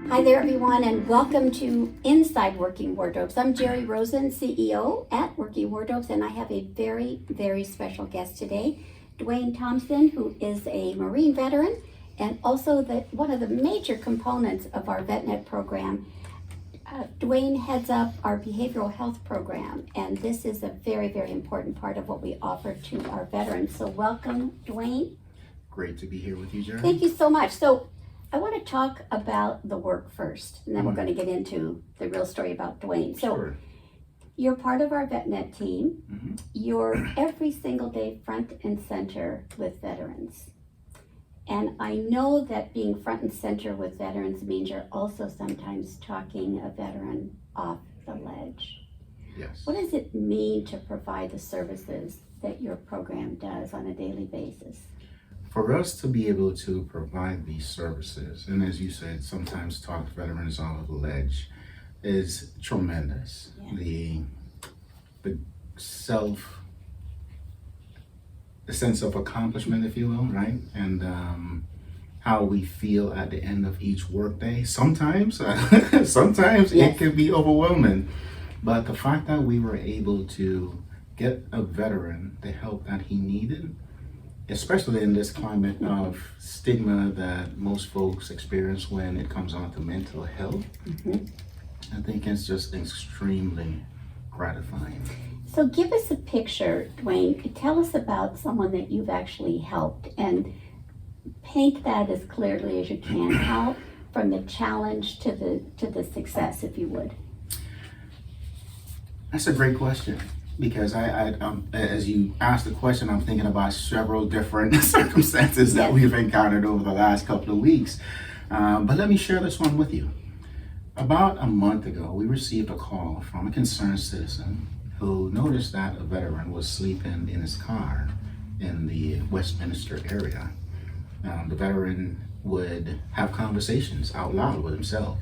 Hi there, everyone, and welcome to Inside Working Wardrobes. I'm Jerri Rosen, CEO at Working Wardrobes, and I have a very, very special guest today, Duane Thompson, who is a Marine veteran and also one of the major components of our VetNet program. Duane heads up our behavioral health program, and this is a very, very important part of what we offer to our veterans. So welcome, Duane. Great to be here with you, Jerri. Thank you so much. So I want to talk about the work first, and then we're going to get into the real story about Duane. So Sure. You're part of our VetNet team. Mm-hmm. You're every single day front and center with veterans. And I know that being front and center with veterans means you're also sometimes talking a veteran off the ledge. Yes. What does it mean to provide the services that your program does on a daily basis? For us to be able to provide these services, and as you said, sometimes talk veterans off the ledge, is tremendous. Yeah. The sense of accomplishment, if you will, right? And how we feel at the end of each workday. Sometimes Yes. It can be overwhelming, but the fact that we were able to get a veteran the help that he needed, especially in this climate of stigma that most folks experience when it comes on to mental health, I think it's just extremely gratifying. So give us a picture, Duane. Tell us about someone that you've actually helped and paint that as clearly as you can. How from the challenge to the success, if you would. That's a great question, because I as you asked the question, I'm thinking about several different circumstances that we've encountered over the last couple of weeks. But let me share this one with you. About a month ago, we received a call from a concerned citizen who noticed that a veteran was sleeping in his car in the Westminster area. The veteran would have conversations out loud with himself.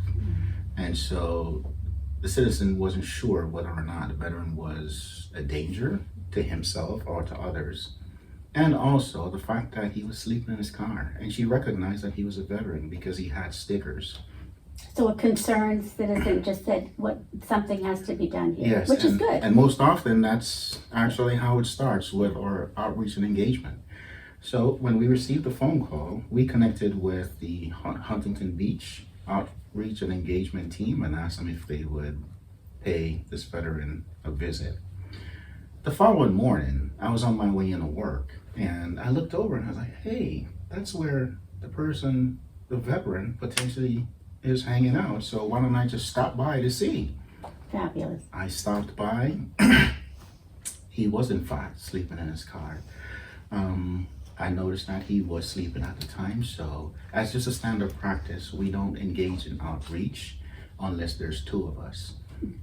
And so the citizen wasn't sure whether or not the veteran was a danger to himself or to others. And also the fact that he was sleeping in his car. And she recognized that he was a veteran because he had stickers. So a concerned citizen just said, "What something has to be done here," Yes, which is good. And most often that's actually how it starts with our outreach and engagement. So when we received the phone call, we connected with the Huntington Beach outreach and engagement team and asked them if they would pay this veteran a visit. The following morning, I was on my way into work and I looked over and I was like, hey, that's where the veteran potentially is hanging out. So why don't I just stop by to see? Fabulous. I stopped by. He was in fact sleeping in his car. I noticed that he was sleeping at the time, so as just a standard practice, we don't engage in outreach unless there's two of us.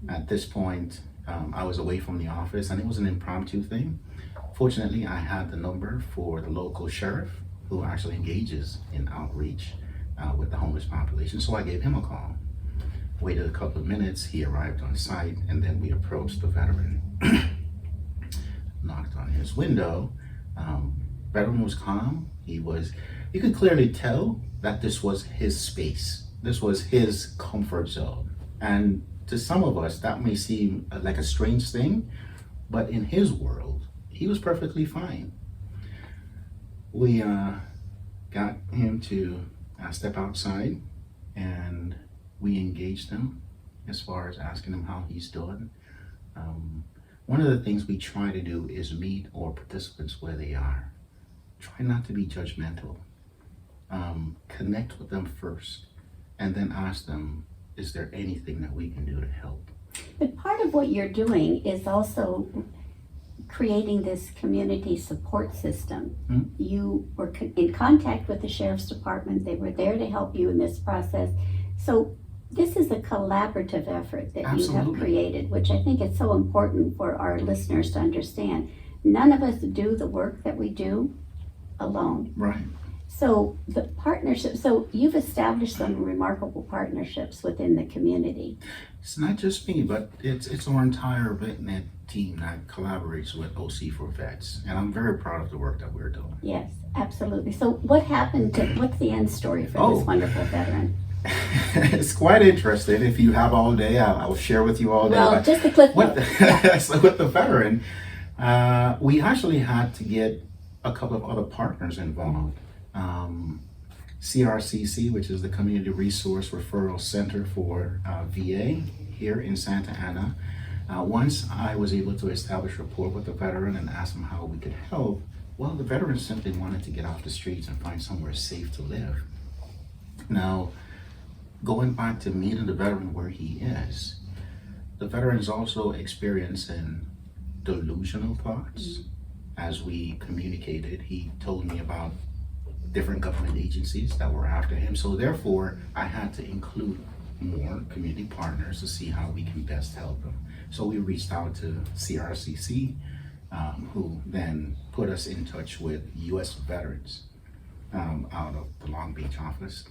At this point, I was away from the office and it was an impromptu thing. Fortunately, I had the number for the local sheriff who actually engages in outreach with the homeless population, so I gave him a call. Waited a couple of minutes, he arrived on site, and then we approached the veteran. Knocked on his window. Veteran was calm. You could clearly tell that this was his space. This was his comfort zone. And to some of us, that may seem like a strange thing, but in his world, he was perfectly fine. We got him to step outside and we engaged him as far as asking him how he's doing. One of the things we try to do is meet our participants where they are. Try not to be judgmental. Connect with them first and then ask them, is there anything that we can do to help? But part of what you're doing is also creating this community support system. You were in contact with the Sheriff's Department. They were there to help you in this process. So this is a collaborative effort that Absolutely. You have created, which I think is so important for our listeners to understand. None of us do the work that we do alone. Right. So the partnership, so you've established some remarkable partnerships within the community. It's not just me, but it's our entire VetNet team that collaborates with OC for Vets, and I'm very proud of the work that we're doing. Yes, absolutely. So what happened what's the end story for this wonderful veteran? It's quite interesting. If you have all day, I'll share with you all day. Well, But just the clip with notes. Yeah. so with the veteran, we actually had to get a couple of other partners involved. CRCC, which is the Community Resource Referral Center for VA here in Santa Ana. Once I was able to establish rapport with the veteran and ask him how we could help, well, the veteran simply wanted to get off the streets and find somewhere safe to live. Now, going back to meeting the veteran where he is, the veteran is also experiencing delusional thoughts. As we communicated, he told me about different government agencies that were after him. So therefore, I had to include more community partners to see how we can best help him. So we reached out to CRCC, who then put us in touch with U.S. veterans out of the Long Beach office.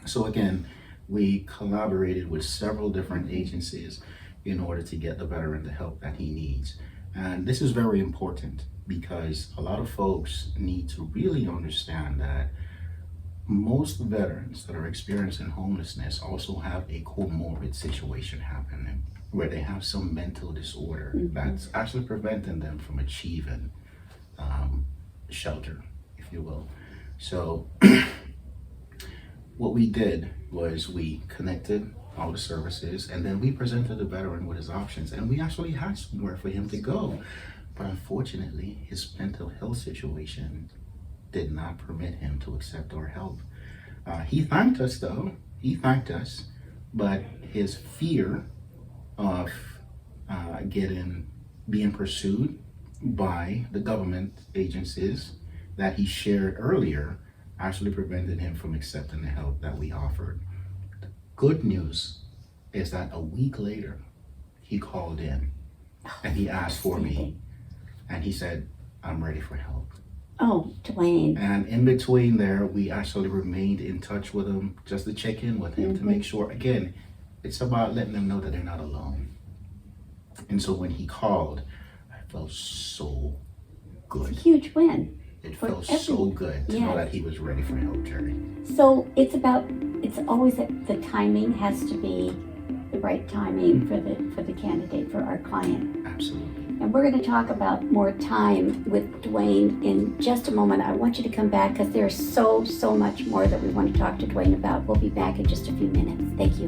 So again, we collaborated with several different agencies in order to get the veteran the help that he needs. And this is very important because a lot of folks need to really understand that most veterans that are experiencing homelessness also have a comorbid situation happening where they have some mental disorder that's actually preventing them from achieving shelter, if you will. So what we did was we connected all the services, and then we presented the veteran with his options, and we actually had somewhere for him to go. But unfortunately, his mental health situation did not permit him to accept our help. He thanked us though, but his fear of being pursued by the government agencies that he shared earlier actually prevented him from accepting the help that we offered. The good news is that a week later, he called in and he asked for me, and he said, I'm ready for help. Oh, Duane. And in between there, we actually remained in touch with him just to check in with him to make sure, again, it's about letting them know that they're not alone. And so when he called, I felt so good. It's a huge win. It felt so good to know that he was ready for help, Jerry. So it's always the timing has to be the right timing for the candidate, for our client. Absolutely. And we're going to talk about more time with Duane in just a moment. I want you to come back because there's so much more that we want to talk to Duane about. We'll be back in just a few minutes. Thank you.